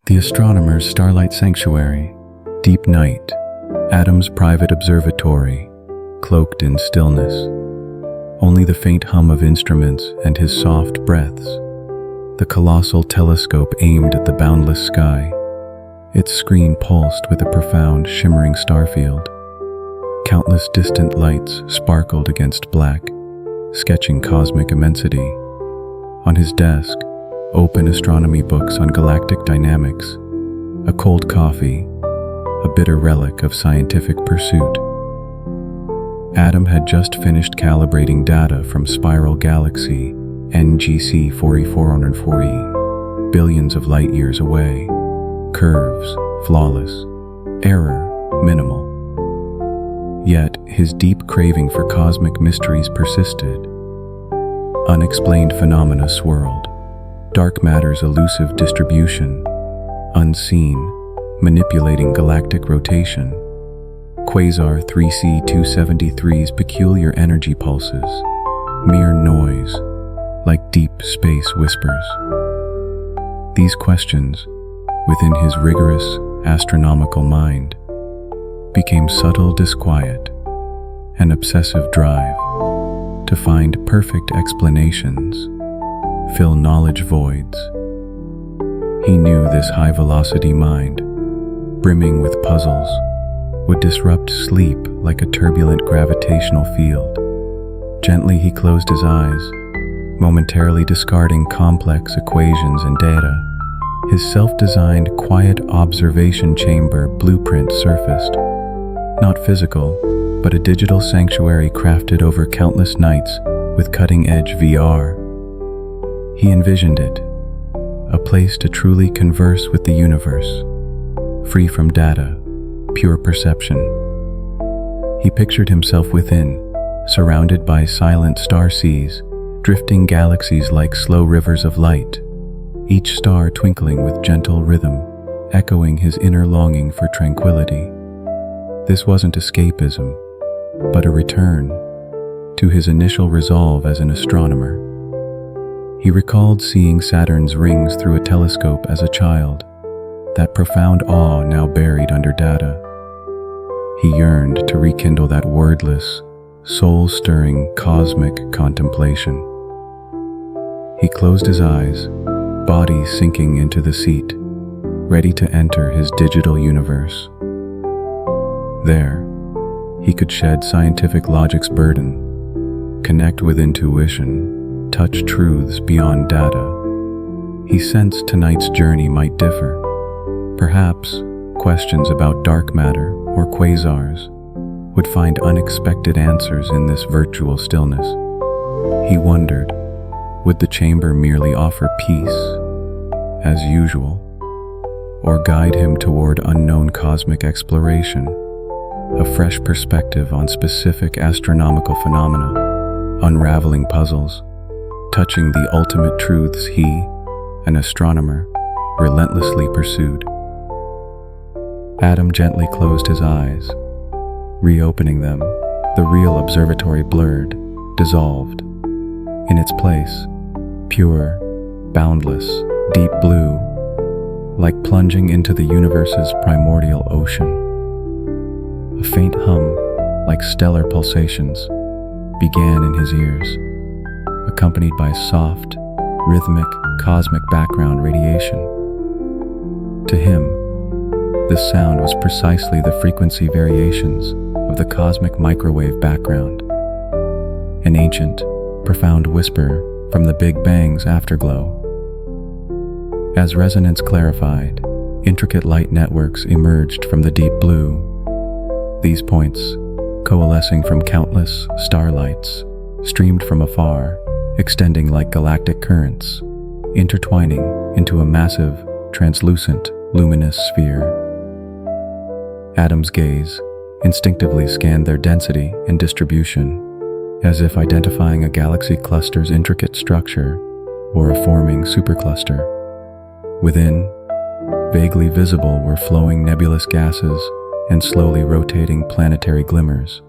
The Astronomer's Starlight Sanctuary, deep night, Adam's private observatory, cloaked in stillness. Only the faint hum of instruments and his soft breaths. The colossal telescope aimed at the boundless sky. Its screen pulsed with a profound, shimmering starfield. Countless distant lights sparkled against black, sketching cosmic immensity. On his desk, open astronomy books on galactic dynamics, a cold coffee, a bitter relic of scientific pursuit. Adam had just finished calibrating data from Spiral Galaxy NGC 4440, billions of light years away. Curves, flawless. Error, minimal. Yet, his deep craving for cosmic mysteries persisted. Unexplained phenomena swirled. Dark matter's elusive distribution, unseen, manipulating galactic rotation. Quasar 3C273's peculiar energy pulses, mere noise, like deep space whispers. These questions, within his rigorous astronomical mind, became subtle disquiet, an obsessive drive to find perfect explanations, fill knowledge voids. He knew this high-velocity mind, brimming with puzzles, would disrupt sleep like a turbulent gravitational field. Gently he closed his eyes, momentarily discarding complex equations and data. His self-designed quiet observation chamber blueprint surfaced. Not physical, but a digital sanctuary crafted over countless nights with cutting-edge VR. He envisioned it, a place to truly converse with the universe, free from data, pure perception. He pictured himself within, surrounded by silent star seas, drifting galaxies like slow rivers of light, each star twinkling with gentle rhythm, echoing his inner longing for tranquility. This wasn't escapism, but a return to his initial resolve as an astronomer. He recalled seeing Saturn's rings through a telescope as a child, that profound awe now buried under data. He yearned to rekindle that wordless, soul-stirring cosmic contemplation. He closed his eyes, body sinking into the seat, ready to enter his digital universe. There, he could shed scientific logic's burden, connect with intuition, touch truths beyond data. He sensed tonight's journey might differ. Perhaps questions about dark matter or quasars would find unexpected answers in this virtual stillness. He wondered, would the chamber merely offer peace, as usual, or guide him toward unknown cosmic exploration, a fresh perspective on specific astronomical phenomena, unraveling puzzles, touching the ultimate truths he, an astronomer, relentlessly pursued. Adam gently closed his eyes. Reopening them, the real observatory blurred, dissolved. In its place, pure, boundless, deep blue, like plunging into the universe's primordial ocean. A faint hum, like stellar pulsations, began in his ears, accompanied by soft, rhythmic, cosmic background radiation. To him, this sound was precisely the frequency variations of the cosmic microwave background, an ancient, profound whisper from the Big Bang's afterglow. As resonance clarified, intricate light networks emerged from the deep blue. These points, coalescing from countless starlights, streamed from afar, extending like galactic currents, intertwining into a massive, translucent, luminous sphere. Adam's gaze instinctively scanned their density and distribution, as if identifying a galaxy cluster's intricate structure or a forming supercluster. Within, vaguely visible were flowing nebulous gases and slowly rotating planetary glimmers,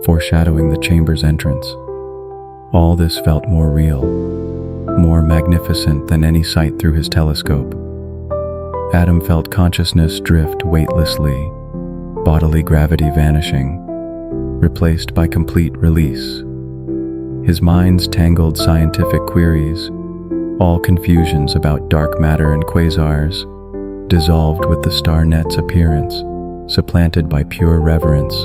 foreshadowing the chamber's entrance. All this felt more real, more magnificent than any sight through his telescope. Adam felt consciousness drift weightlessly, bodily gravity vanishing, replaced by complete release. His mind's tangled scientific queries, all confusions about dark matter and quasars, dissolved with the star net's appearance, supplanted by pure reverence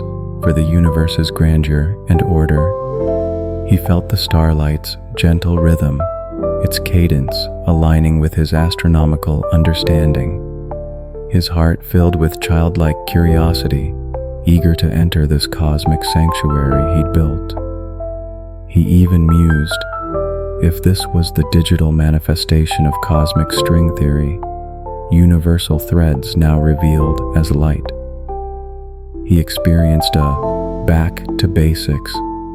for the universe's grandeur and order. He felt the starlight's gentle rhythm, its cadence aligning with his astronomical understanding. His heart filled with childlike curiosity, eager to enter this cosmic sanctuary he'd built. He even mused, if this was the digital manifestation of cosmic string theory, universal threads now revealed as light. He experienced a back-to-basics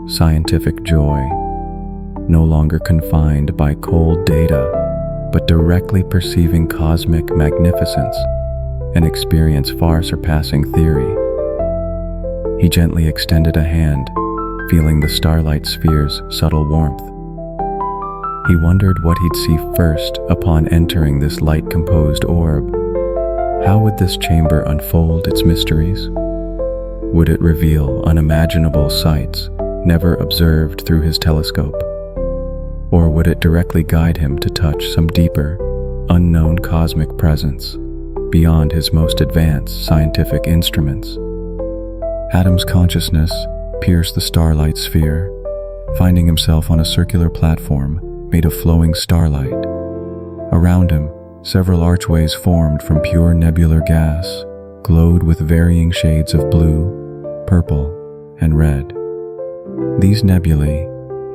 scientific joy, no longer confined by cold data, but directly perceiving cosmic magnificence, an experience far surpassing theory. He gently extended a hand, feeling the starlight sphere's subtle warmth. He wondered what he'd see first upon entering this light-composed orb. How would this chamber unfold its mysteries? Would it reveal unimaginable sights never observed through his telescope? Or would it directly guide him to touch some deeper, unknown cosmic presence beyond his most advanced scientific instruments? Adam's consciousness pierced the starlight sphere, finding himself on a circular platform made of flowing starlight. Around him, several archways formed from pure nebular gas glowed with varying shades of blue, purple, and red. These nebulae,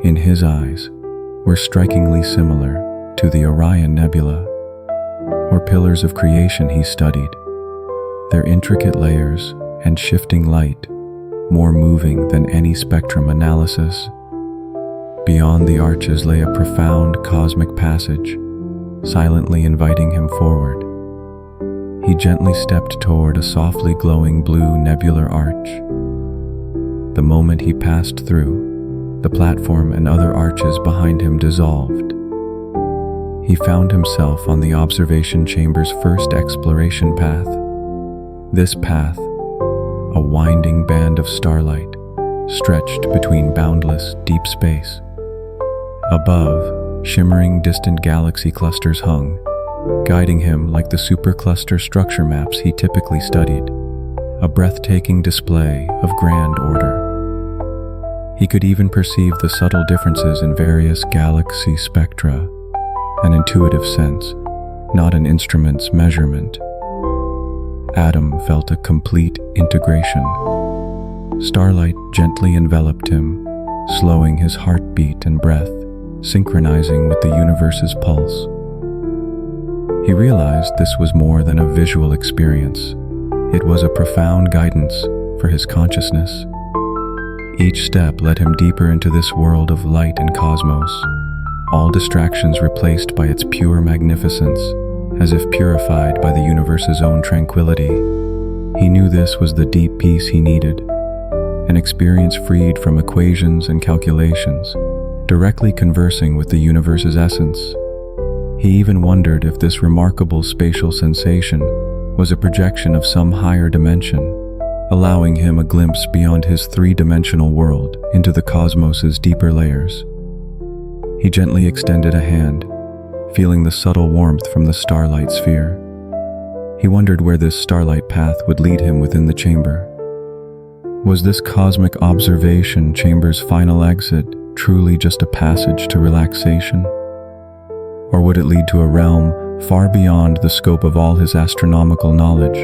in his eyes, were strikingly similar to the Orion Nebula, or pillars of creation he studied, their intricate layers and shifting light more moving than any spectrum analysis. Beyond the arches lay a profound cosmic passage, silently inviting him forward. He gently stepped toward a softly glowing blue nebular arch. The moment he passed through, the platform and other arches behind him dissolved. He found himself on the observation chamber's first exploration path. This path, a winding band of starlight, stretched between boundless deep space. Above, shimmering distant galaxy clusters hung, guiding him like the supercluster structure maps he typically studied, a breathtaking display of grand order. He could even perceive the subtle differences in various galaxy spectra, an intuitive sense, not an instrument's measurement. Adam felt a complete integration. Starlight gently enveloped him, slowing his heartbeat and breath, synchronizing with the universe's pulse. He realized this was more than a visual experience. It was a profound guidance for his consciousness. Each step led him deeper into this world of light and cosmos, all distractions replaced by its pure magnificence, as if purified by the universe's own tranquility. He knew this was the deep peace he needed, an experience freed from equations and calculations, directly conversing with the universe's essence. He even wondered if this remarkable spatial sensation was a projection of some higher dimension, allowing him a glimpse beyond his three-dimensional world into the cosmos's deeper layers. He gently extended a hand, feeling the subtle warmth from the starlight sphere. He wondered where this starlight path would lead him within the chamber. Was this cosmic observation chamber's final exit truly just a passage to relaxation? Or would it lead to a realm far beyond the scope of all his astronomical knowledge,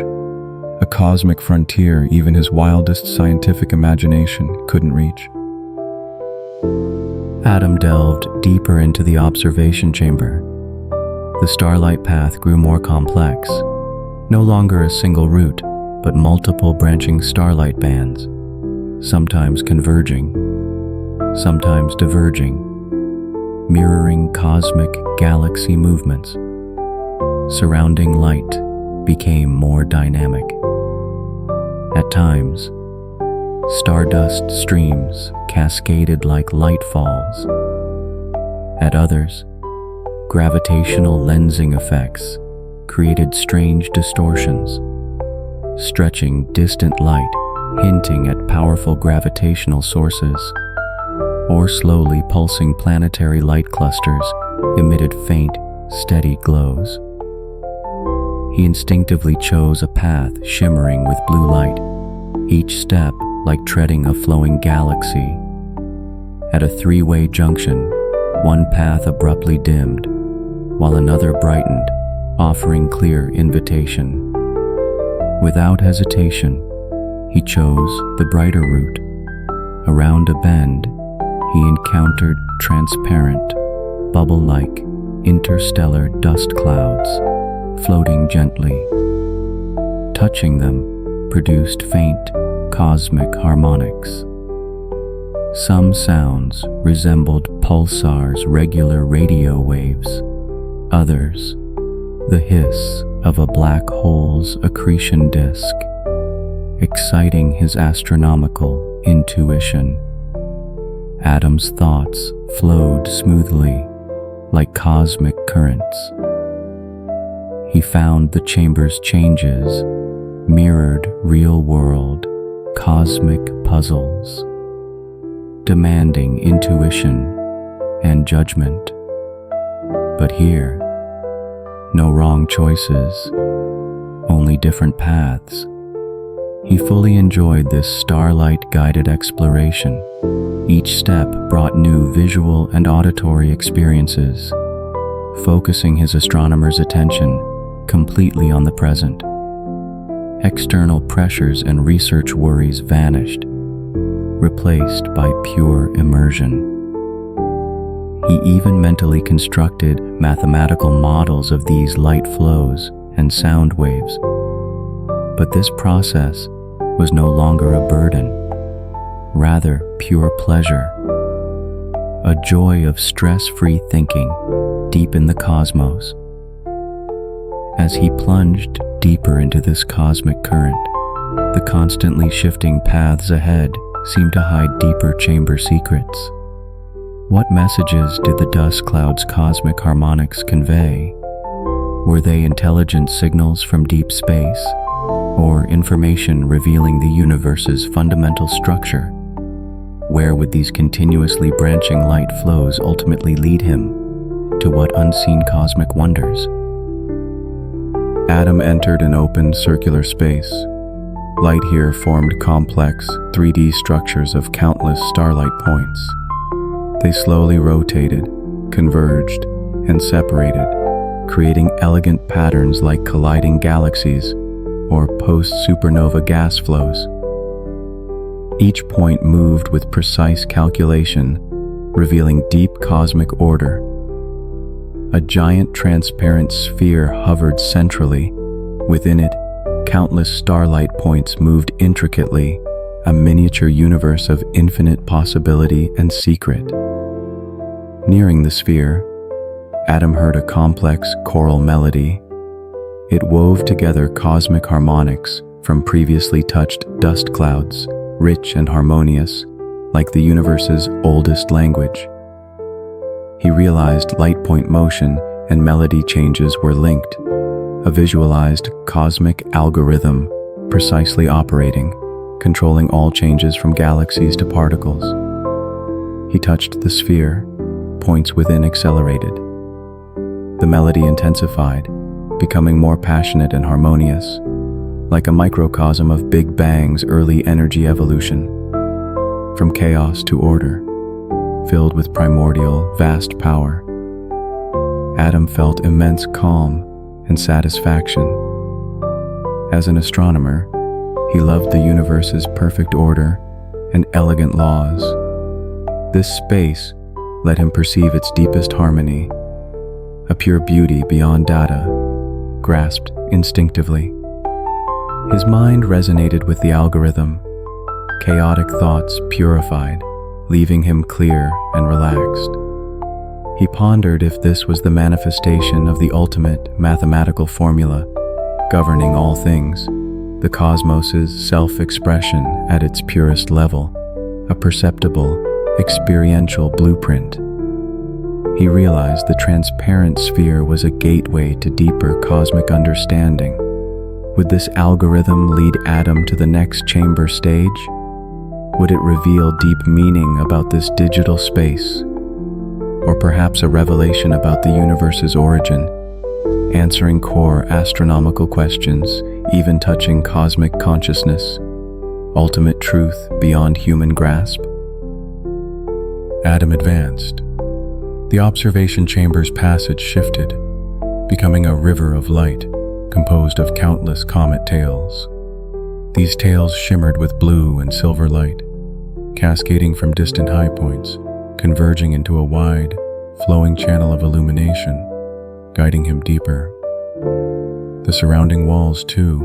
a cosmic frontier even his wildest scientific imagination couldn't reach? Adam delved deeper into the observation chamber. The starlight path grew more complex, no longer a single route, but multiple branching starlight bands, sometimes converging, sometimes diverging, mirroring cosmic galaxy movements. Surrounding light became more dynamic. At times, stardust streams cascaded like light falls. At others, gravitational lensing effects created strange distortions, stretching distant light, hinting at powerful gravitational sources, or slowly pulsing planetary light clusters emitted faint, steady glows. He instinctively chose a path shimmering with blue light, each step like treading a flowing galaxy. At a three-way junction, one path abruptly dimmed, while another brightened, offering clear invitation. Without hesitation, he chose the brighter route. Around a bend, he encountered transparent, bubble-like, interstellar dust clouds floating gently. Touching them produced faint, cosmic harmonics. Some sounds resembled pulsars' regular radio waves, others, the hiss of a black hole's accretion disk, exciting his astronomical intuition. Adam's thoughts flowed smoothly, like cosmic currents. He found the chamber's changes mirrored real-world cosmic puzzles, demanding intuition and judgment. But here, no wrong choices, only different paths. He fully enjoyed this starlight-guided exploration. Each step brought new visual and auditory experiences, focusing his astronomer's attention completely on the present. External pressures and research worries vanished, replaced by pure immersion. He even mentally constructed mathematical models of these light flows and sound waves. But this process was no longer a burden, rather pure pleasure, a joy of stress-free thinking deep in the cosmos. As he plunged deeper into this cosmic current, the constantly shifting paths ahead seemed to hide deeper chamber secrets. What messages did the dust cloud's cosmic harmonics convey? Were they intelligent signals from deep space, or information revealing the universe's fundamental structure? Where would these continuously branching light flows ultimately lead him? To what unseen cosmic wonders? Adam entered an open circular space. Light here formed complex, 3D structures of countless starlight points. They slowly rotated, converged, and separated, creating elegant patterns like colliding galaxies or post-supernova gas flows. Each point moved with precise calculation, revealing deep cosmic order. A giant transparent sphere hovered centrally. Within it, countless starlight points moved intricately, a miniature universe of infinite possibility and secret. Nearing the sphere, Adam heard a complex choral melody. It wove together cosmic harmonics from previously touched dust clouds, rich and harmonious, like the universe's oldest language. He realized light point motion and melody changes were linked, a visualized cosmic algorithm precisely operating, controlling all changes from galaxies to particles. He touched the sphere, points within accelerated. The melody intensified, becoming more passionate and harmonious, like a microcosm of Big Bang's early energy evolution, from chaos to order, filled with primordial, vast power. Adam felt immense calm and satisfaction. As an astronomer, he loved the universe's perfect order and elegant laws. This space let him perceive its deepest harmony, a pure beauty beyond data, grasped instinctively. His mind resonated with the algorithm, chaotic thoughts purified, leaving him clear and relaxed. He pondered if this was the manifestation of the ultimate mathematical formula governing all things, the cosmos's self-expression at its purest level, a perceptible, experiential blueprint. he realized the transparent sphere was a gateway to deeper cosmic understanding. Would this algorithm lead Adam to the next chamber stage? Would it reveal deep meaning about this digital space? Or perhaps a revelation about the universe's origin, answering core astronomical questions, even touching cosmic consciousness, ultimate truth beyond human grasp? Adam advanced. The observation chamber's passage shifted, becoming a river of light composed of countless comet tails. These tails shimmered with blue and silver light, cascading from distant high points, converging into a wide, flowing channel of illumination, guiding him deeper. The surrounding walls, too,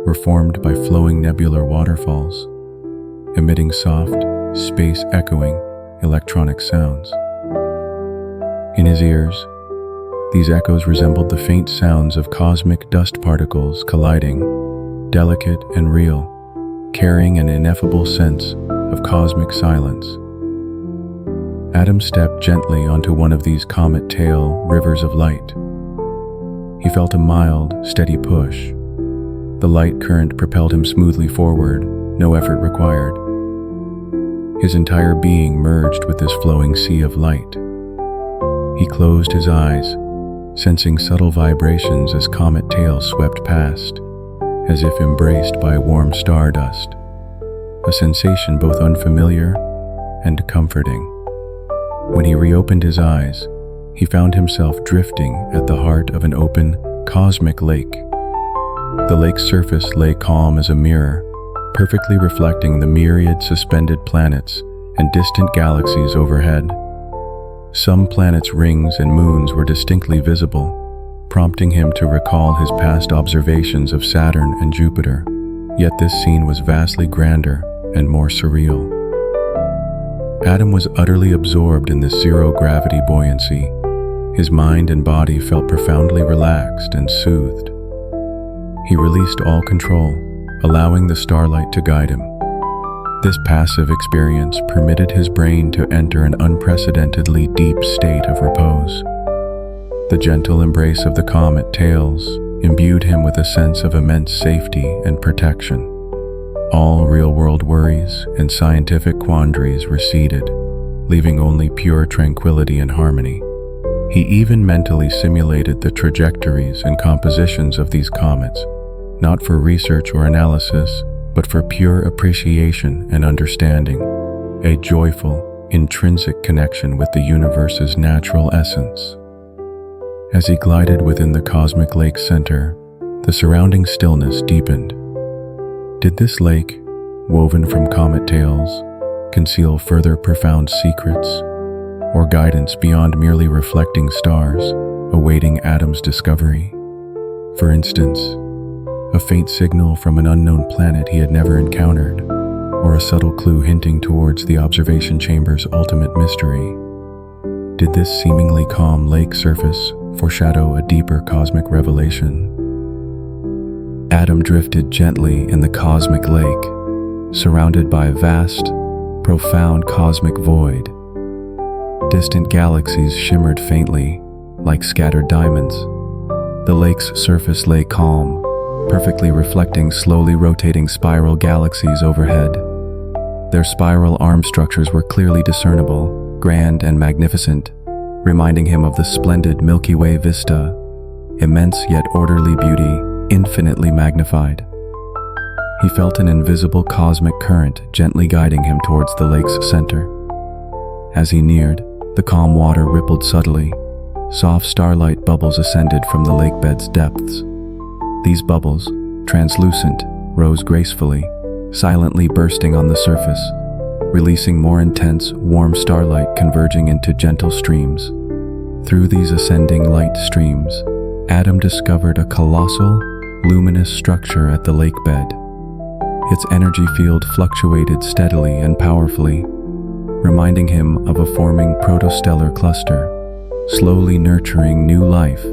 were formed by flowing nebular waterfalls, emitting soft, space-echoing electronic sounds. In his ears, these echoes resembled the faint sounds of cosmic dust particles colliding, delicate and real, carrying an ineffable sense of cosmic silence. Adam stepped gently onto one of these comet tail rivers of light. He felt a mild, steady push. The light current propelled him smoothly forward, no effort required. His entire being merged with this flowing sea of light. He closed his eyes, sensing subtle vibrations as comet tails swept past, as if embraced by warm stardust, a sensation both unfamiliar and comforting. When he reopened his eyes, he found himself drifting at the heart of an open, cosmic lake. The lake's surface lay calm as a mirror, perfectly reflecting the myriad suspended planets and distant galaxies overhead. Some planets' rings and moons were distinctly visible, prompting him to recall his past observations of Saturn and Jupiter. Yet this scene was vastly grander and more surreal. Adam was utterly absorbed in this zero-gravity buoyancy. His mind and body felt profoundly relaxed and soothed. He released all control, allowing the starlight to guide him. This passive experience permitted his brain to enter an unprecedentedly deep state of repose. The gentle embrace of the comet tails imbued him with a sense of immense safety and protection. All real-world worries and scientific quandaries receded, leaving only pure tranquility and harmony. He even mentally simulated the trajectories and compositions of these comets, not for research or analysis, but for pure appreciation and understanding, a joyful, intrinsic connection with the universe's natural essence. As he glided within the cosmic lake's center, the surrounding stillness deepened. Did this lake, woven from comet tails, conceal further profound secrets, or guidance beyond merely reflecting stars, awaiting Adam's discovery? For instance, a faint signal from an unknown planet he had never encountered, or a subtle clue hinting towards the observation chamber's ultimate mystery. Did this seemingly calm lake surface foreshadow a deeper cosmic revelation? Adam drifted gently in the cosmic lake, surrounded by a vast, profound cosmic void. Distant galaxies shimmered faintly, like scattered diamonds. The lake's surface lay calm, perfectly reflecting slowly rotating spiral galaxies overhead. Their spiral arm structures were clearly discernible, grand and magnificent, reminding him of the splendid Milky Way vista, immense yet orderly beauty, infinitely magnified. He felt an invisible cosmic current gently guiding him towards the lake's center. As he neared, the calm water rippled subtly. Soft starlight bubbles ascended from the lake bed's depths. These bubbles, translucent, rose gracefully, silently bursting on the surface, releasing more intense, warm starlight converging into gentle streams. Through these ascending light streams, Adam discovered a colossal, luminous structure at the lake bed. Its energy field fluctuated steadily and powerfully, reminding him of a forming protostellar cluster, slowly nurturing new life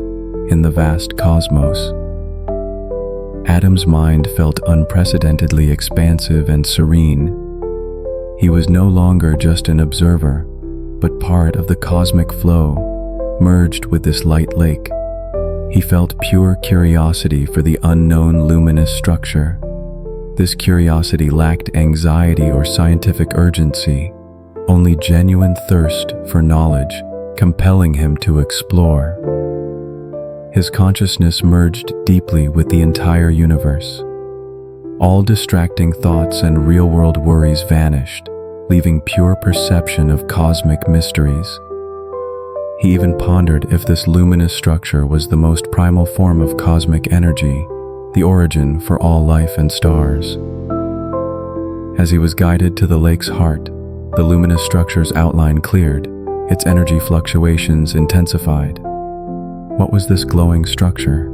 in the vast cosmos. Adam's mind felt unprecedentedly expansive and serene. He was no longer just an observer, but part of the cosmic flow, merged with this light lake. He felt pure curiosity for the unknown luminous structure. This curiosity lacked anxiety or scientific urgency, only genuine thirst for knowledge, compelling him to explore. His consciousness merged deeply with the entire universe. All distracting thoughts and real-world worries vanished, leaving pure perception of cosmic mysteries. He even pondered if this luminous structure was the most primal form of cosmic energy, the origin for all life and stars. As he was guided to the lake's heart, the luminous structure's outline cleared, its energy fluctuations intensified. What was this glowing structure?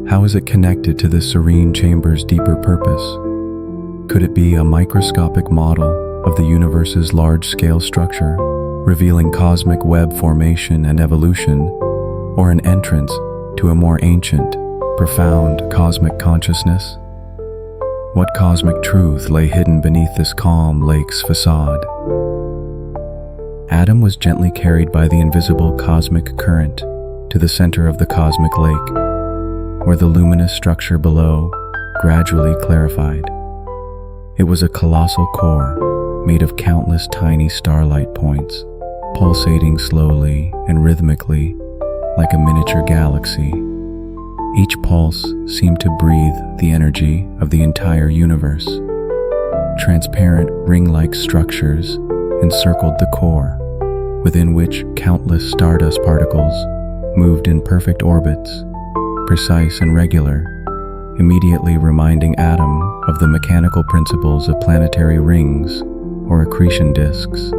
How is it connected to this serene chamber's deeper purpose? Could it be a microscopic model of the universe's large-scale structure, revealing cosmic web formation and evolution, or an entrance to a more ancient, profound cosmic consciousness? What cosmic truth lay hidden beneath this calm lake's facade? Adam was gently carried by the invisible cosmic current to the center of the cosmic lake, where the luminous structure below gradually clarified. It was a colossal core made of countless tiny starlight points, pulsating slowly and rhythmically like a miniature galaxy. Each pulse seemed to breathe the energy of the entire universe. Transparent ring-like structures encircled the core, within which countless stardust particles moved in perfect orbits, precise and regular, immediately reminding Adam of the mechanical principles of planetary rings or accretion disks.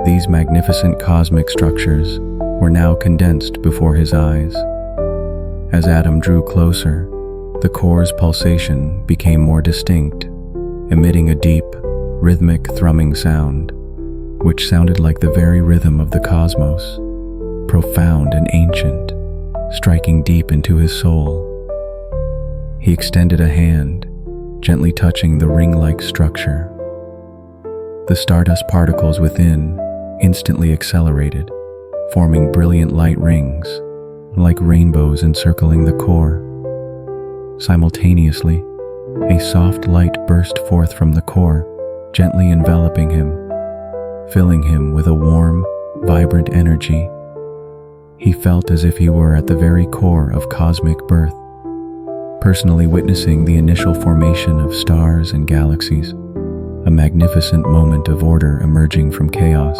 These magnificent cosmic structures were now condensed before his eyes. As Adam drew closer, the core's pulsation became more distinct, emitting a deep, rhythmic thrumming sound, which sounded like the very rhythm of the cosmos, profound and ancient, striking deep into his soul. He extended a hand, gently touching the ring-like structure. The stardust particles within instantly accelerated, forming brilliant light rings, like rainbows encircling the core. Simultaneously, a soft light burst forth from the core, gently enveloping him, filling him with a warm, vibrant energy. He felt as if he were at the very core of cosmic birth, personally witnessing the initial formation of stars and galaxies, a magnificent moment of order emerging from chaos.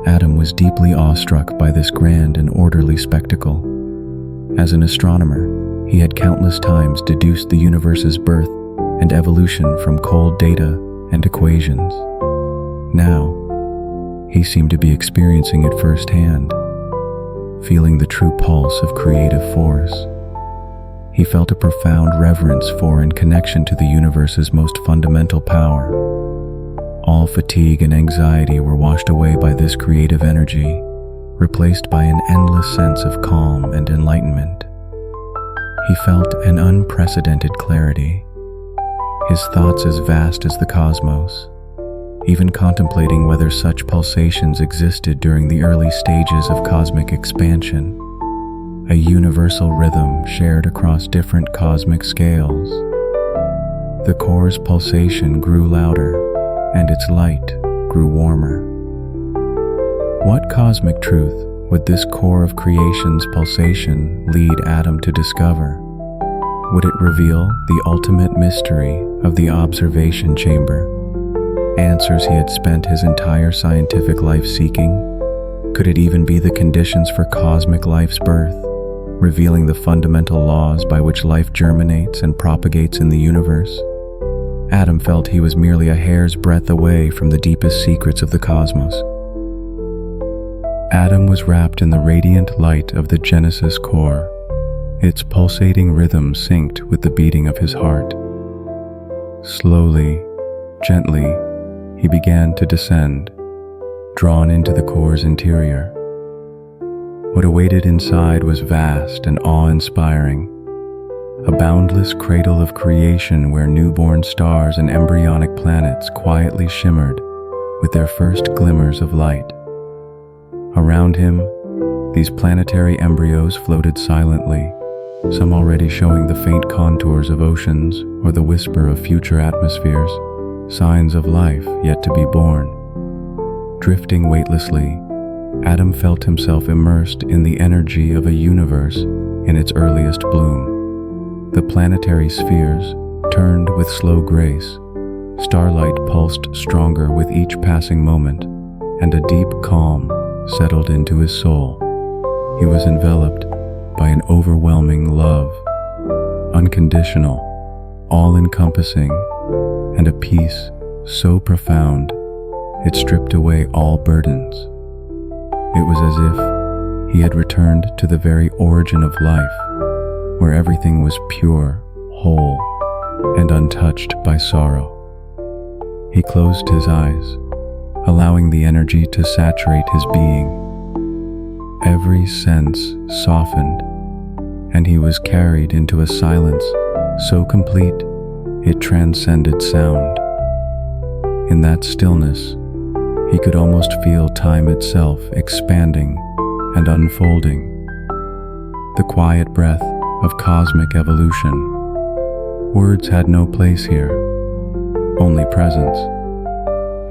Adam was deeply awestruck by this grand and orderly spectacle. As an astronomer, he had countless times deduced the universe's birth and evolution from cold data and equations. Now, he seemed to be experiencing it firsthand, feeling the true pulse of creative force. He felt a profound reverence for and connection to the universe's most fundamental power. All fatigue and anxiety were washed away by this creative energy, replaced by an endless sense of calm and enlightenment. He felt an unprecedented clarity, his thoughts as vast as the cosmos, even contemplating whether such pulsations existed during the early stages of cosmic expansion, a universal rhythm shared across different cosmic scales. The core's pulsation grew louder, and its light grew warmer. What cosmic truth would this core of creation's pulsation lead Adam to discover? Would it reveal the ultimate mystery of the observation chamber? Answers he had spent his entire scientific life seeking? Could it even be the conditions for cosmic life's birth, revealing the fundamental laws by which life germinates and propagates in the universe? Adam felt he was merely a hair's breadth away from the deepest secrets of the cosmos. Adam was wrapped in the radiant light of the Genesis core, its pulsating rhythm synced with the beating of his heart. Slowly, gently, he began to descend, drawn into the core's interior. What awaited inside was vast and awe-inspiring, a boundless cradle of creation where newborn stars and embryonic planets quietly shimmered with their first glimmers of light. Around him, these planetary embryos floated silently, some already showing the faint contours of oceans or the whisper of future atmospheres, signs of life yet to be born. Drifting weightlessly, Adam felt himself immersed in the energy of a universe in its earliest bloom. The planetary spheres turned with slow grace. Starlight pulsed stronger with each passing moment, and a deep calm settled into his soul. He was enveloped by an overwhelming love, unconditional, all-encompassing, and a peace so profound it stripped away all burdens. It was as if he had returned to the very origin of life, where everything was pure, whole, and untouched by sorrow. He closed his eyes, allowing the energy to saturate his being. Every sense softened, and he was carried into a silence so complete it transcended sound. In that stillness, he could almost feel time itself expanding and unfolding. The quiet breath of cosmic evolution. Words had no place here, only presence.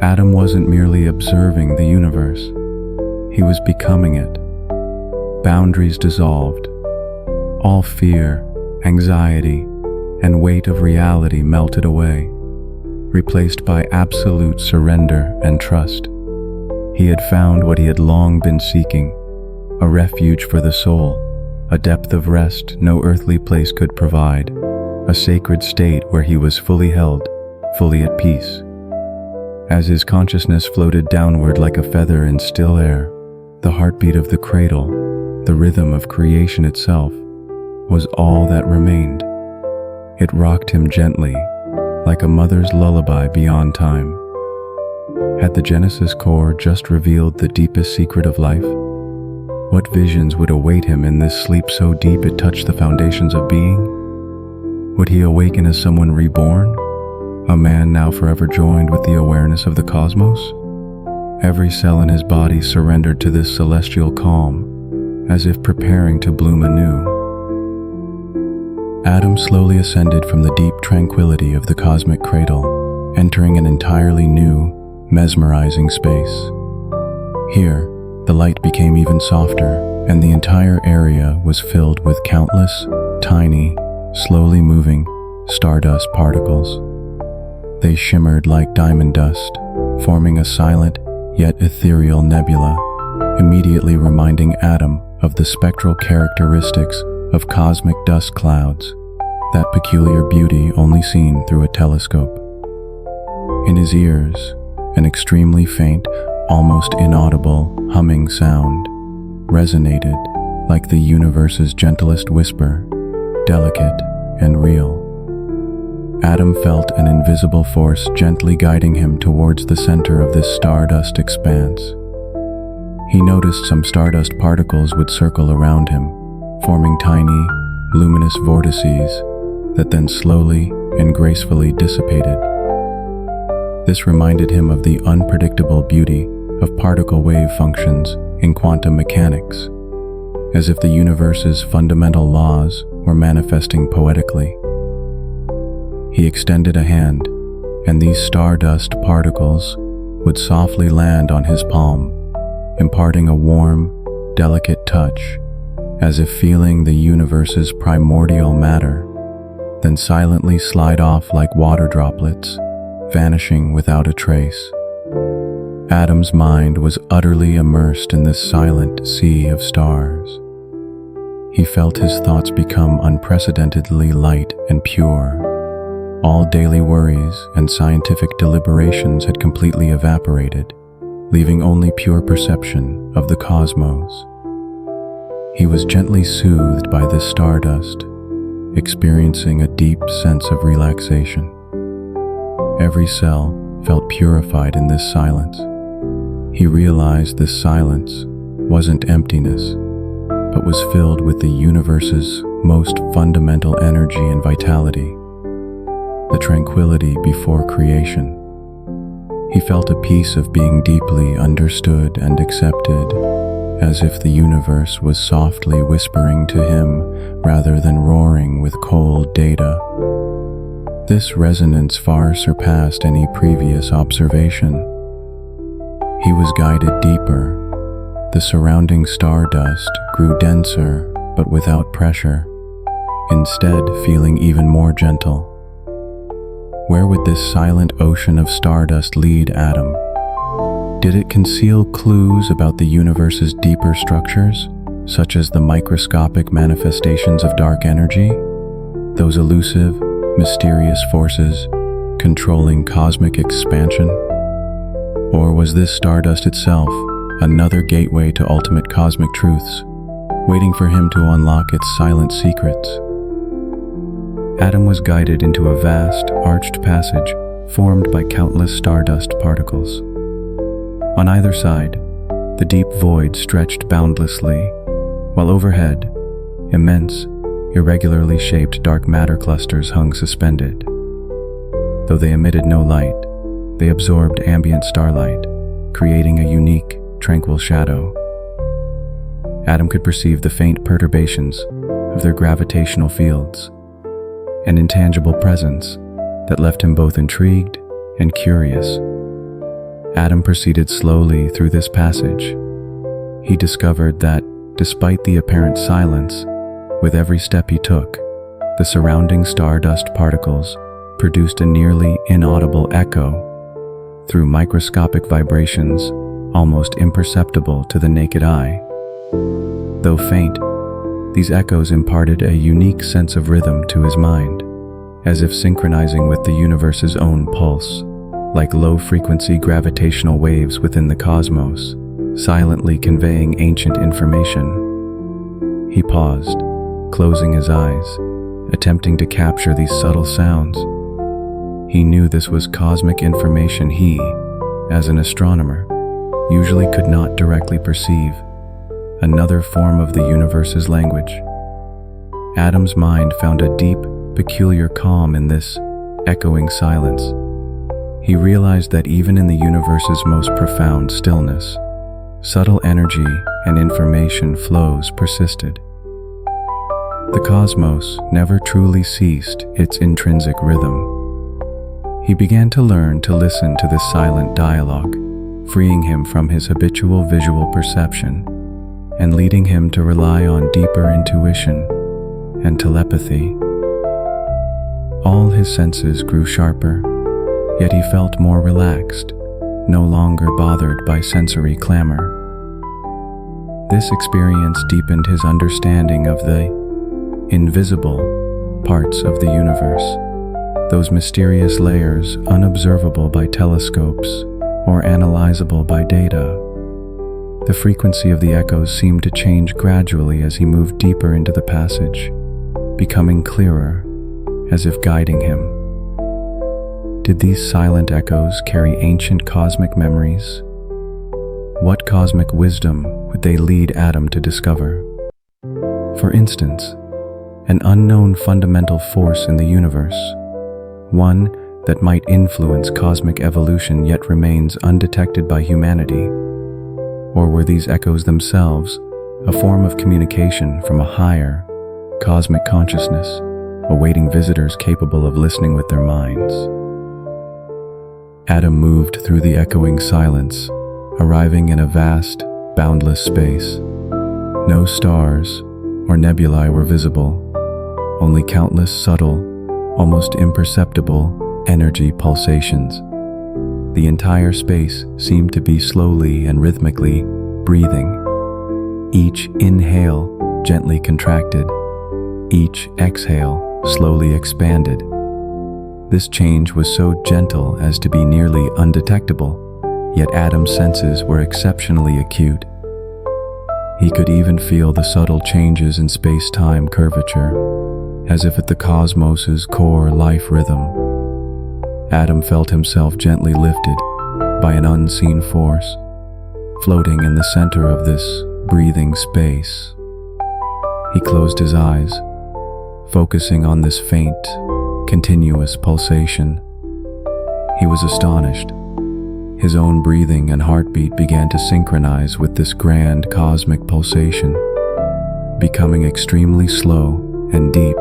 Adam wasn't merely observing the universe, he was becoming it. Boundaries dissolved. All fear, anxiety, and weight of reality melted away, replaced by absolute surrender and trust. He had found what he had long been seeking, a refuge for the soul, a depth of rest no earthly place could provide, a sacred state where he was fully held, fully at peace. As his consciousness floated downward like a feather in still air, the heartbeat of the cradle, the rhythm of creation itself, was all that remained. It rocked him gently, like a mother's lullaby beyond time. Had the Genesis core just revealed the deepest secret of life? What visions would await him in this sleep so deep it touched the foundations of being? Would he awaken as someone reborn? A man now forever joined with the awareness of the cosmos? Every cell in his body surrendered to this celestial calm, as if preparing to bloom anew. Adam slowly ascended from the deep tranquility of the cosmic cradle, entering an entirely new, mesmerizing space. Here, the light became even softer, and the entire area was filled with countless, tiny, slowly moving, stardust particles. They shimmered like diamond dust, forming a silent yet ethereal nebula, immediately reminding Adam of the spectral characteristics of cosmic dust clouds, that peculiar beauty only seen through a telescope. In his ears, an extremely faint, almost inaudible humming sound resonated like the universe's gentlest whisper, delicate and real. Adam felt an invisible force gently guiding him towards the center of this stardust expanse. He noticed some stardust particles would circle around him, forming tiny, luminous vortices that then slowly and gracefully dissipated. This reminded him of the unpredictable beauty of particle wave functions in quantum mechanics, as if the universe's fundamental laws were manifesting poetically. He extended a hand, and these stardust particles would softly land on his palm, imparting a warm, delicate touch, as if feeling the universe's primordial matter, then silently slide off like water droplets, vanishing without a trace. Adam's mind was utterly immersed in this silent sea of stars. He felt his thoughts become unprecedentedly light and pure. All daily worries and scientific deliberations had completely evaporated, leaving only pure perception of the cosmos. He was gently soothed by this stardust, experiencing a deep sense of relaxation. Every cell felt purified in this silence. He realized this silence wasn't emptiness, but was filled with the universe's most fundamental energy and vitality, the tranquility before creation. He felt a peace of being deeply understood and accepted, as if the universe was softly whispering to him rather than roaring with cold data. This resonance far surpassed any previous observation. He was guided deeper. The surrounding stardust grew denser, but without pressure, instead feeling even more gentle. Where would this silent ocean of stardust lead Adam? Did it conceal clues about the universe's deeper structures, such as the microscopic manifestations of dark energy? Those elusive, mysterious forces controlling cosmic expansion? Or was this stardust itself another gateway to ultimate cosmic truths, waiting for him to unlock its silent secrets? Adam was guided into a vast, arched passage formed by countless stardust particles. On either side, the deep void stretched boundlessly, while overhead, immense, irregularly shaped dark matter clusters hung suspended. Though they emitted no light, they absorbed ambient starlight, creating a unique, tranquil shadow. Adam could perceive the faint perturbations of their gravitational fields, an intangible presence that left him both intrigued and curious. Adam proceeded slowly through this passage. He discovered that, despite the apparent silence, with every step he took, the surrounding stardust particles produced a nearly inaudible echo through microscopic vibrations almost imperceptible to the naked eye. Though faint, these echoes imparted a unique sense of rhythm to his mind, as if synchronizing with the universe's own pulse, like low-frequency gravitational waves within the cosmos, silently conveying ancient information. He paused, closing his eyes, attempting to capture these subtle sounds. He knew this was cosmic information he, as an astronomer, usually could not directly perceive, another form of the universe's language. Adam's mind found a deep, peculiar calm in this echoing silence. He realized that even in the universe's most profound stillness, subtle energy and information flows persisted. The cosmos never truly ceased its intrinsic rhythm. He began to learn to listen to this silent dialogue, freeing him from his habitual visual perception and leading him to rely on deeper intuition and telepathy. All his senses grew sharper, yet he felt more relaxed, no longer bothered by sensory clamor. This experience deepened his understanding of the invisible parts of the universe, those mysterious layers unobservable by telescopes or analyzable by data. The frequency of the echoes seemed to change gradually as he moved deeper into the passage, becoming clearer, as if guiding him. Did these silent echoes carry ancient cosmic memories? What cosmic wisdom would they lead Adam to discover? For instance, an unknown fundamental force in the universe, one that might influence cosmic evolution yet remains undetected by humanity? Or were these echoes themselves a form of communication from a higher, cosmic consciousness, awaiting visitors capable of listening with their minds? Adam moved through the echoing silence, arriving in a vast, boundless space. No stars or nebulae were visible, only countless subtle, almost imperceptible energy pulsations. The entire space seemed to be slowly and rhythmically breathing. Each inhale gently contracted, each exhale slowly expanded. This change was so gentle as to be nearly undetectable, yet Adam's senses were exceptionally acute. He could even feel the subtle changes in space-time curvature, as if at the cosmos's core life rhythm. Adam felt himself gently lifted by an unseen force, floating in the center of this breathing space. He closed his eyes, focusing on this faint, continuous pulsation. He was astonished. His own breathing and heartbeat began to synchronize with this grand cosmic pulsation, becoming extremely slow and deep,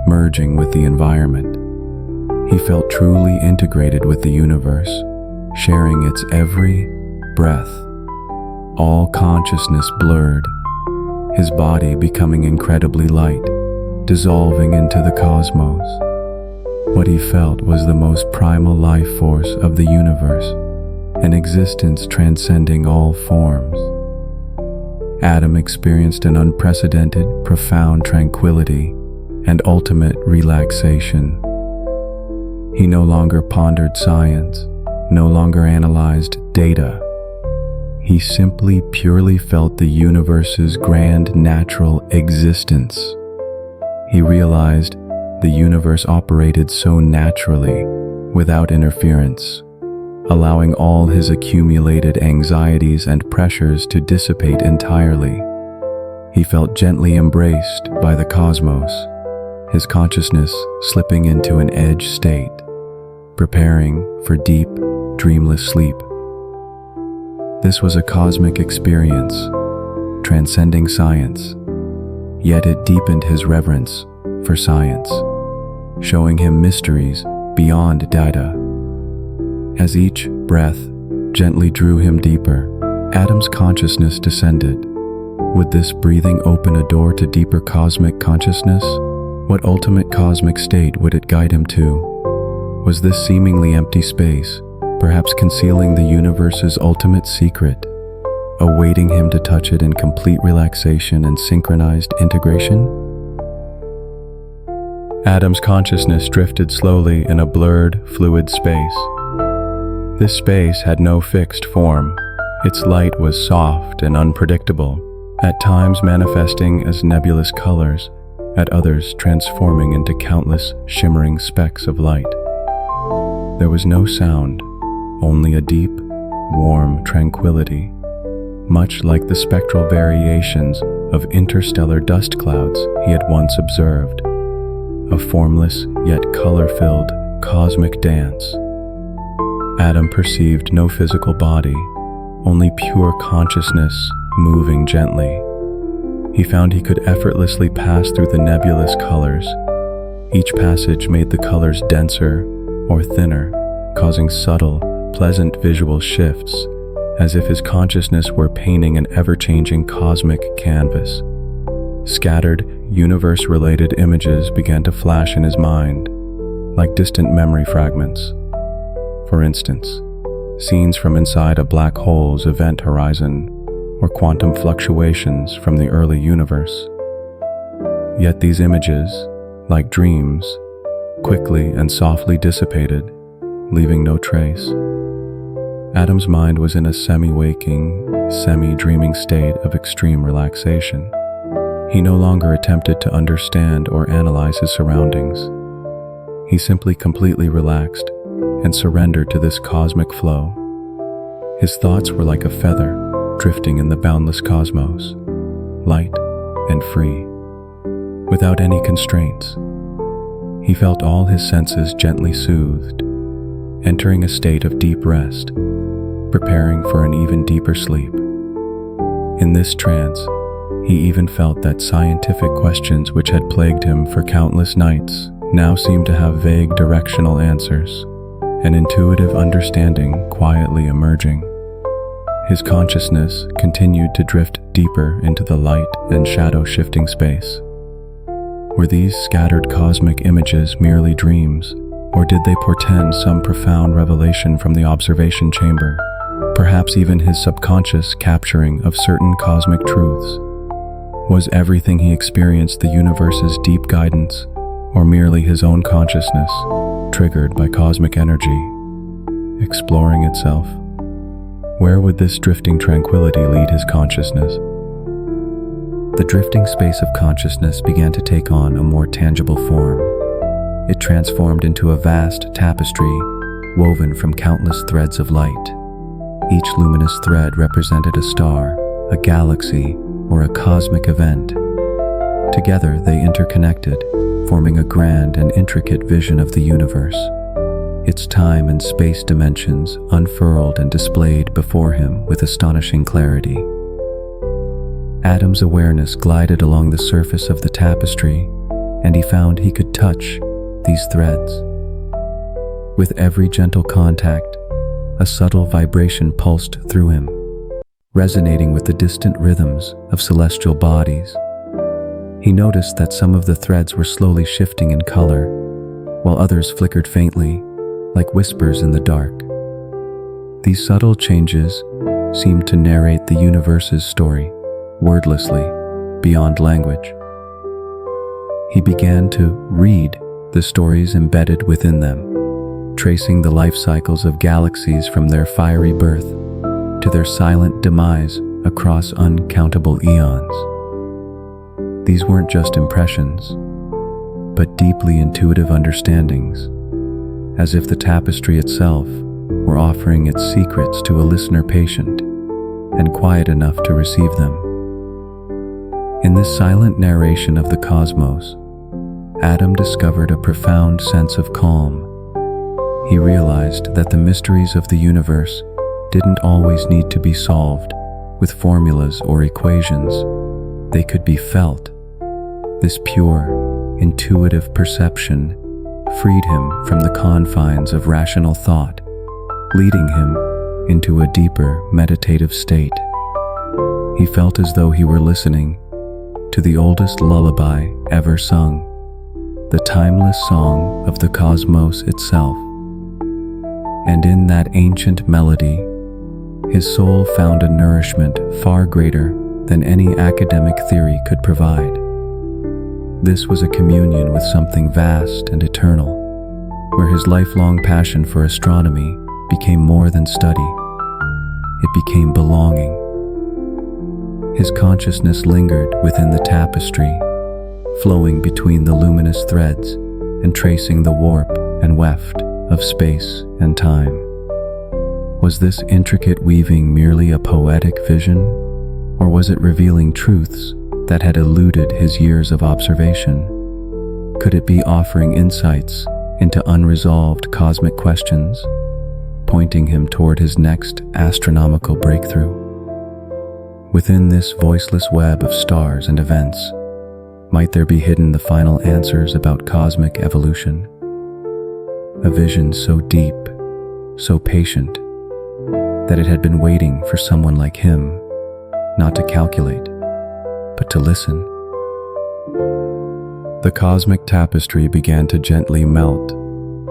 merging with the environment. He felt truly integrated with the universe, sharing its every breath. All consciousness blurred, his body becoming incredibly light, dissolving into the cosmos. What he felt was the most primal life force of the universe, an existence transcending all forms. Adam experienced an unprecedented, profound tranquility and ultimate relaxation. He no longer pondered science, no longer analyzed data. He simply purely felt the universe's grand natural existence. He realized the universe operated so naturally, without interference, allowing all his accumulated anxieties and pressures to dissipate entirely. He felt gently embraced by the cosmos, his consciousness slipping into an edge state, preparing for deep, dreamless sleep. This was a cosmic experience, transcending science, yet it deepened his reverence for science, showing him mysteries beyond data. As each breath gently drew him deeper, Adam's consciousness descended. Would this breathing open a door to deeper cosmic consciousness? What ultimate cosmic state would it guide him to? Was this seemingly empty space perhaps concealing the universe's ultimate secret, awaiting him to touch it in complete relaxation and synchronized integration? Adam's consciousness drifted slowly in a blurred, fluid space. This space had no fixed form. Its light was soft and unpredictable, at times manifesting as nebulous colors, at others transforming into countless shimmering specks of light. There was no sound, only a deep, warm tranquility, much like the spectral variations of interstellar dust clouds he had once observed, a formless yet color-filled cosmic dance. Adam perceived no physical body, only pure consciousness moving gently. He found he could effortlessly pass through the nebulous colors. Each passage made the colors denser or thinner, causing subtle, pleasant visual shifts, as if his consciousness were painting an ever-changing cosmic canvas. Scattered, universe-related images began to flash in his mind, like distant memory fragments. For instance, scenes from inside a black hole's event horizon, or quantum fluctuations from the early universe. Yet these images, like dreams, quickly and softly dissipated, leaving no trace. Adam's mind was in a semi-waking, semi-dreaming state of extreme relaxation. He no longer attempted to understand or analyze his surroundings. He simply completely relaxed and surrendered to this cosmic flow. His thoughts were like a feather drifting in the boundless cosmos, light and free, without any constraints. He felt all his senses gently soothed, entering a state of deep rest, preparing for an even deeper sleep. In this trance, he even felt that scientific questions which had plagued him for countless nights now seemed to have vague directional answers, an intuitive understanding quietly emerging. His consciousness continued to drift deeper into the light and shadow-shifting space. Were these scattered cosmic images merely dreams, or did they portend some profound revelation from the observation chamber, perhaps even his subconscious capturing of certain cosmic truths? Was everything he experienced the universe's deep guidance, or merely his own consciousness, triggered by cosmic energy, exploring itself? Where would this drifting tranquility lead his consciousness? The drifting space of consciousness began to take on a more tangible form. It transformed into a vast tapestry woven from countless threads of light. Each luminous thread represented a star, a galaxy, or a cosmic event. Together they interconnected, forming a grand and intricate vision of the universe. its time and space dimensions unfurled and displayed before him with astonishing clarity. Adam's awareness glided along the surface of the tapestry, and he found he could touch these threads. With every gentle contact, a subtle vibration pulsed through him, resonating with the distant rhythms of celestial bodies. He noticed that some of the threads were slowly shifting in color, while others flickered faintly, like whispers in the dark. These subtle changes seemed to narrate the universe's story, wordlessly, beyond language. He began to read the stories embedded within them, tracing the life cycles of galaxies from their fiery birth to their silent demise across uncountable eons. These weren't just impressions, but deeply intuitive understandings, as if the tapestry itself were offering its secrets to a listener patient and quiet enough to receive them. In this silent narration of the cosmos, Adam discovered a profound sense of calm. He realized that the mysteries of the universe didn't always need to be solved with formulas or equations. They could be felt. This pure, intuitive perception freed him from the confines of rational thought, leading him into a deeper meditative state. He felt as though he were listening to the oldest lullaby ever sung, the timeless song of the cosmos itself. And in that ancient melody, his soul found a nourishment far greater than any academic theory could provide. This was a communion with something vast and eternal, where his lifelong passion for astronomy became more than study. It became belonging. His consciousness lingered within the tapestry, flowing between the luminous threads and tracing the warp and weft of space and time. Was this intricate weaving merely a poetic vision, or was it revealing truths that had eluded his years of observation? Could it be offering insights into unresolved cosmic questions, pointing him toward his next astronomical breakthrough? Within this voiceless web of stars and events, might there be hidden the final answers about cosmic evolution? A vision so deep, so patient, that it had been waiting for someone like him, not to calculate, but to listen. The cosmic tapestry began to gently melt,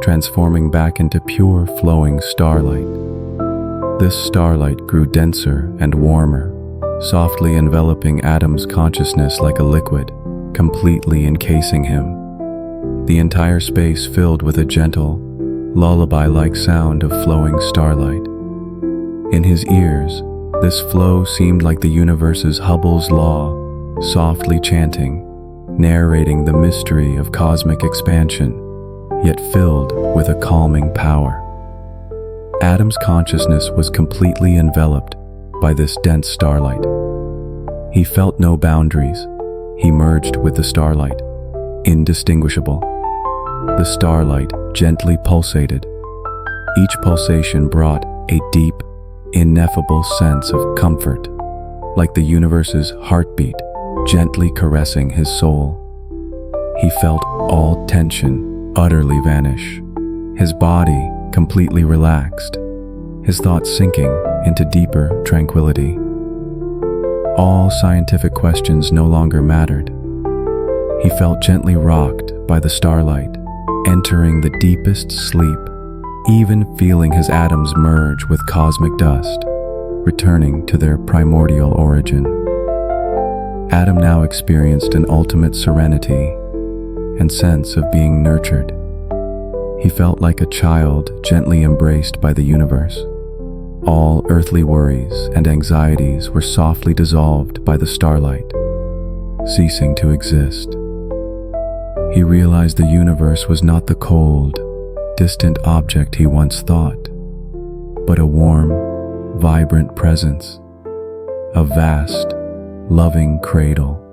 transforming back into pure flowing starlight. This starlight grew denser and warmer, softly enveloping Adam's consciousness like a liquid, completely encasing him. The entire space filled with a gentle, lullaby-like sound of flowing starlight. In his ears, this flow seemed like the universe's Hubble's law, softly chanting, narrating the mystery of cosmic expansion, yet filled with a calming power. Adam's consciousness was completely enveloped by this dense starlight. He felt no boundaries. He merged with the starlight, indistinguishable. The starlight gently pulsated. Each pulsation brought a deep, ineffable sense of comfort, like the universe's heartbeat gently caressing his soul. He felt all tension utterly vanish, his body completely relaxed, his thoughts sinking into deeper tranquility. All scientific questions no longer mattered. He felt gently rocked by the starlight, entering the deepest sleep, even feeling his atoms merge with cosmic dust, returning to their primordial origin. Adam now experienced an ultimate serenity and sense of being nurtured. He felt like a child gently embraced by the universe. All earthly worries and anxieties were softly dissolved by the starlight, ceasing to exist. He realized the universe was not the cold, distant object he once thought, but a warm, vibrant presence, a vast, loving cradle.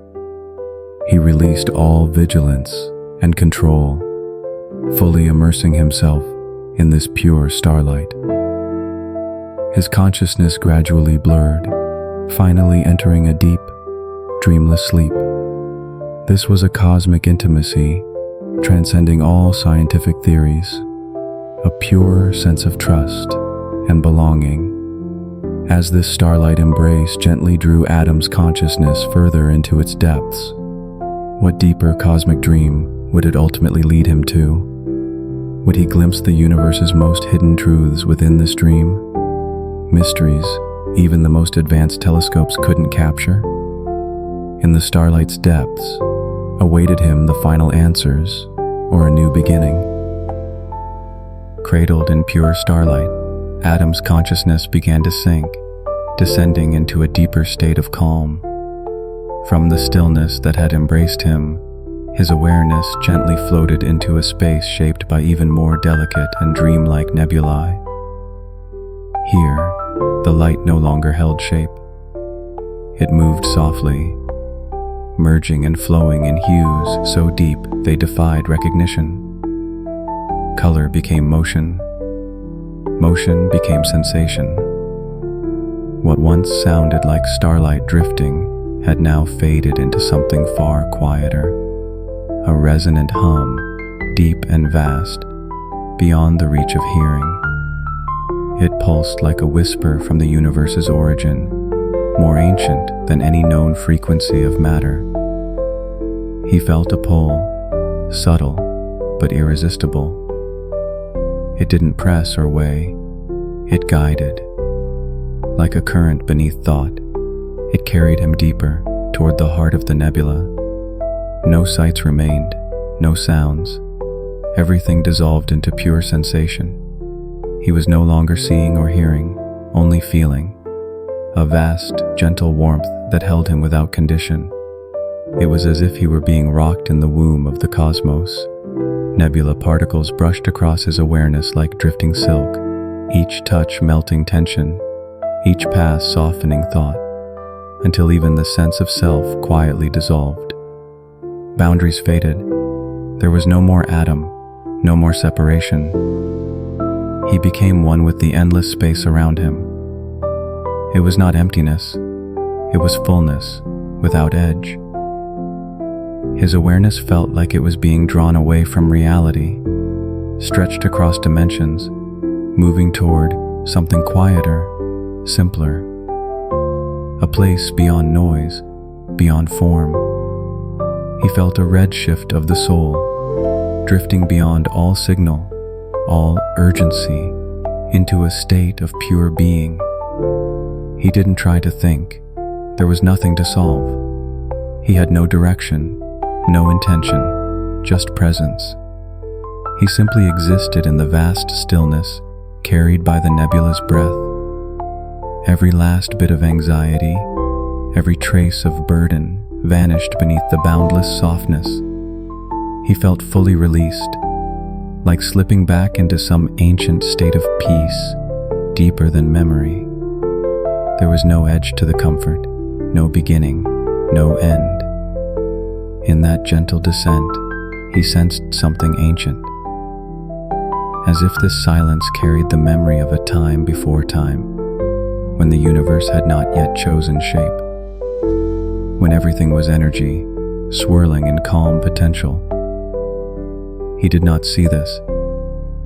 He released all vigilance and control, fully immersing himself in this pure starlight. His consciousness gradually blurred, finally entering a deep, dreamless sleep. This was a cosmic intimacy, transcending all scientific theories, a pure sense of trust and belonging. As this starlight embrace gently drew Adam's consciousness further into its depths, what deeper cosmic dream would it ultimately lead him to? Would he glimpse the universe's most hidden truths within this dream? Mysteries even the most advanced telescopes couldn't capture? In the starlight's depths awaited him the final answers or a new beginning. Cradled in pure starlight, Adam's consciousness began to sink, descending into a deeper state of calm. From the stillness that had embraced him, his awareness gently floated into a space shaped by even more delicate and dreamlike nebulae. Here, the light no longer held shape. It moved softly, merging and flowing in hues so deep they defied recognition. Color became motion. Motion became sensation. What once sounded like starlight drifting had now faded into something far quieter, a resonant hum, deep and vast, beyond the reach of hearing. It pulsed like a whisper from the universe's origin, more ancient than any known frequency of matter. He felt a pull, subtle but irresistible. It didn't press or weigh, it guided. Like a current beneath thought, it carried him deeper toward the heart of the nebula. No sights remained, no sounds. Everything dissolved into pure sensation. He was no longer seeing or hearing, only feeling. A vast, gentle warmth that held him without condition. It was as if he were being rocked in the womb of the cosmos. Nebula particles brushed across his awareness like drifting silk, each touch melting tension, each pass softening thought, until even the sense of self quietly dissolved. Boundaries faded. There was no more Adam, no more separation. He became one with the endless space around him. It was not emptiness, it was fullness, without edge. His awareness felt like it was being drawn away from reality, stretched across dimensions, moving toward something quieter, simpler. A place beyond noise, beyond form. He felt a red shift of the soul, drifting beyond all signal, all urgency, into a state of pure being. He didn't try to think. There was nothing to solve. He had no direction, no intention, just presence. He simply existed in the vast stillness, carried by the nebula's breath. Every last bit of anxiety, every trace of burden vanished beneath the boundless softness. He felt fully released, like slipping back into some ancient state of peace, deeper than memory. There was no edge to the comfort, no beginning, no end. In that gentle descent, he sensed something ancient, as if this silence carried the memory of a time before time, when the universe had not yet chosen shape, when everything was energy, swirling in calm potential. He did not see this.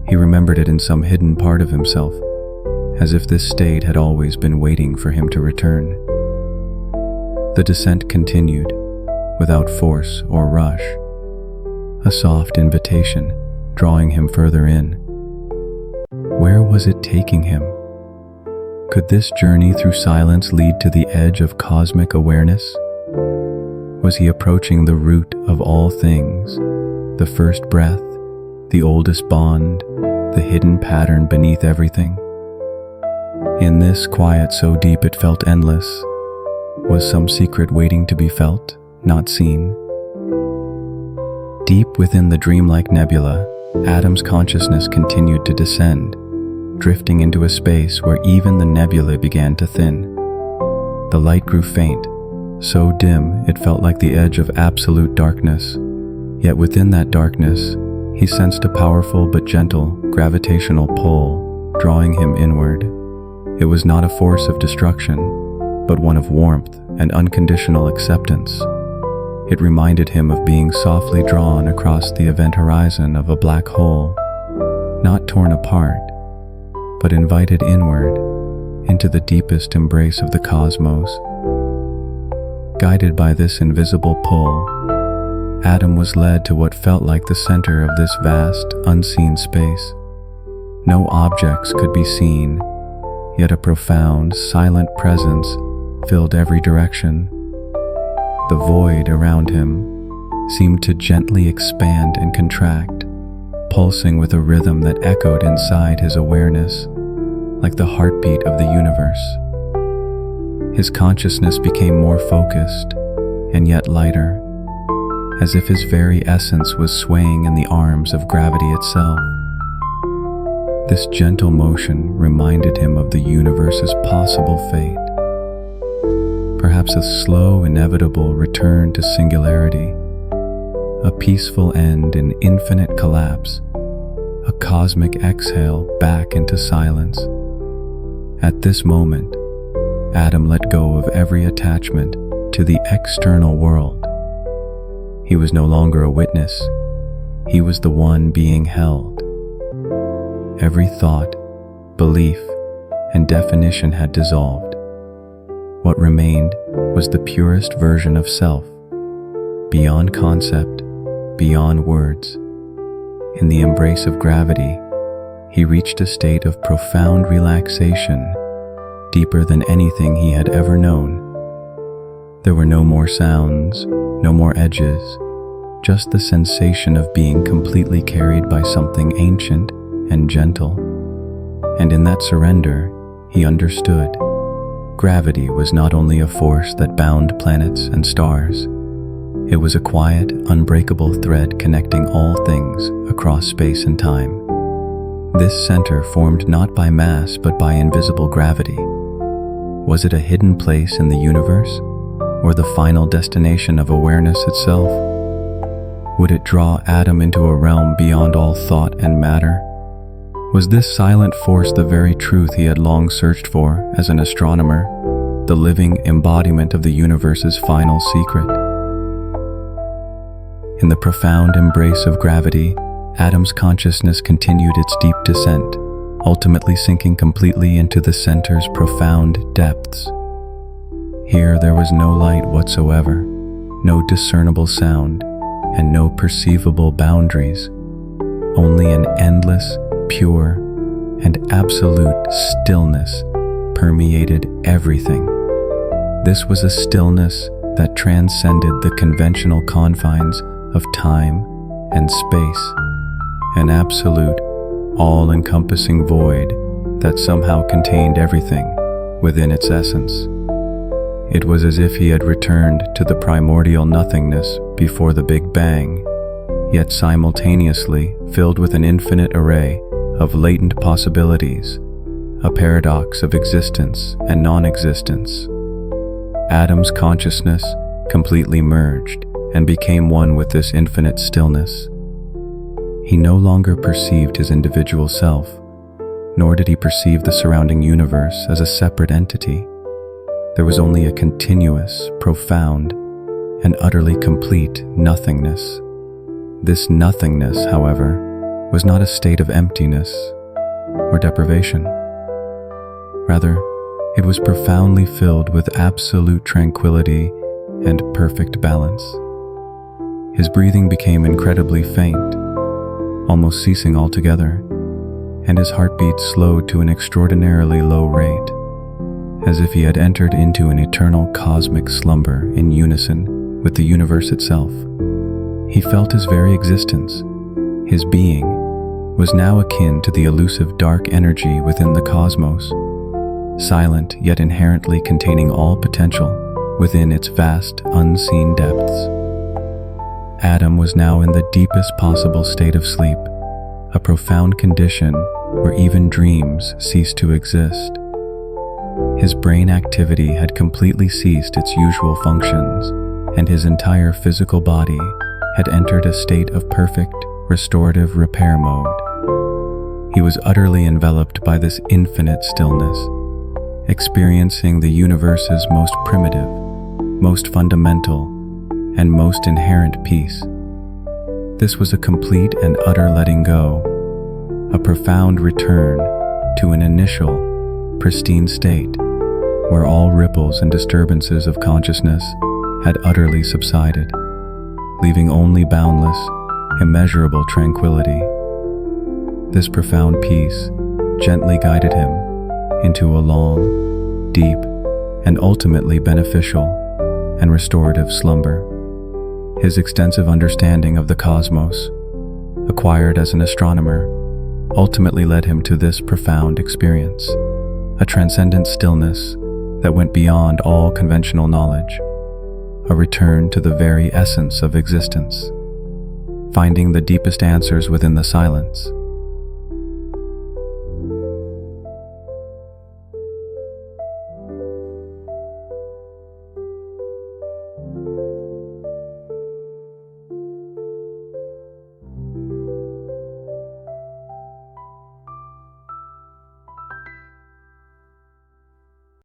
He remembered it in some hidden part of himself, as if this state had always been waiting for him to return. The descent continued, without force or rush, a soft invitation drawing him further in. Where was it taking him? Could this journey through silence lead to the edge of cosmic awareness? Was he approaching the root of all things, the first breath, the oldest bond, the hidden pattern beneath everything? In this quiet so deep it felt endless, was some secret waiting to be felt, not seen? Deep within the dreamlike nebula, Adam's consciousness continued to descend, drifting into a space where even the nebula began to thin. The light grew faint, so dim it felt like the edge of absolute darkness. Yet within that darkness, He sensed a powerful but gentle gravitational pull, drawing him inward. It was not a force of destruction, but one of warmth and unconditional acceptance. It reminded him of being softly drawn across the event horizon of a black hole, not torn apart, but invited inward into the deepest embrace of the cosmos. Guided by this invisible pull, Adam was led to what felt like the center of this vast, unseen space. No objects could be seen, yet a profound, silent presence filled every direction. The void around him seemed to gently expand and contract, pulsing with a rhythm that echoed inside his awareness, like the heartbeat of the universe. His consciousness became more focused, and yet lighter, as if his very essence was swaying in the arms of gravity itself. This gentle motion reminded him of the universe's possible fate, perhaps a slow, inevitable return to singularity, a peaceful end in infinite collapse, a cosmic exhale back into silence. At this moment, Adam let go of every attachment to the external world. He was no longer a witness. He was the one being held. Every thought, belief, and definition had dissolved. What remained was the purest version of self, beyond concept, beyond words. In the embrace of gravity, he reached a state of profound relaxation, deeper than anything he had ever known. There were no more sounds, no more edges, just the sensation of being completely carried by something ancient and gentle. And in that surrender, he understood. Gravity was not only a force that bound planets and stars. It was a quiet, unbreakable thread connecting all things across space and time. This center formed not by mass but by invisible gravity. Was it a hidden place in the universe, or the final destination of awareness itself? Would it draw Adam into a realm beyond all thought and matter? Was this silent force the very truth he had long searched for as an astronomer, the living embodiment of the universe's final secret? In the profound embrace of gravity, Adam's consciousness continued its deep descent, ultimately sinking completely into the center's profound depths. Here there was no light whatsoever, no discernible sound, and no perceivable boundaries, only an endless, pure, and absolute stillness permeated everything. This was a stillness that transcended the conventional confines of time and space, an absolute, all-encompassing void that somehow contained everything within its essence. It was as if he had returned to the primordial nothingness before the Big Bang, yet simultaneously filled with an infinite array of latent possibilities, a paradox of existence and non-existence. Adam's consciousness completely merged and became one with this infinite stillness. He no longer perceived his individual self, nor did he perceive the surrounding universe as a separate entity. There was only a continuous, profound, and utterly complete nothingness. This nothingness, however, was not a state of emptiness or deprivation. Rather, it was profoundly filled with absolute tranquility and perfect balance. His breathing became incredibly faint, almost ceasing altogether, and his heartbeat slowed to an extraordinarily low rate, as if he had entered into an eternal cosmic slumber in unison with the universe itself. He felt his very existence, his being, was now akin to the elusive dark energy within the cosmos, silent yet inherently containing all potential within its vast, unseen depths. Adam was now in the deepest possible state of sleep, a profound condition where even dreams ceased to exist. His brain activity had completely ceased its usual functions, and his entire physical body had entered a state of perfect, restorative repair mode. He was utterly enveloped by this infinite stillness, experiencing the universe's most primitive, most fundamental, and most inherent peace. This was a complete and utter letting go, a profound return to an initial, pristine state where all ripples and disturbances of consciousness had utterly subsided, leaving only boundless, immeasurable tranquility. This profound peace gently guided him into a long, deep, and ultimately beneficial and restorative slumber. His extensive understanding of the cosmos, acquired as an astronomer, ultimately led him to this profound experience, a transcendent stillness that went beyond all conventional knowledge, a return to the very essence of existence, finding the deepest answers within the silence.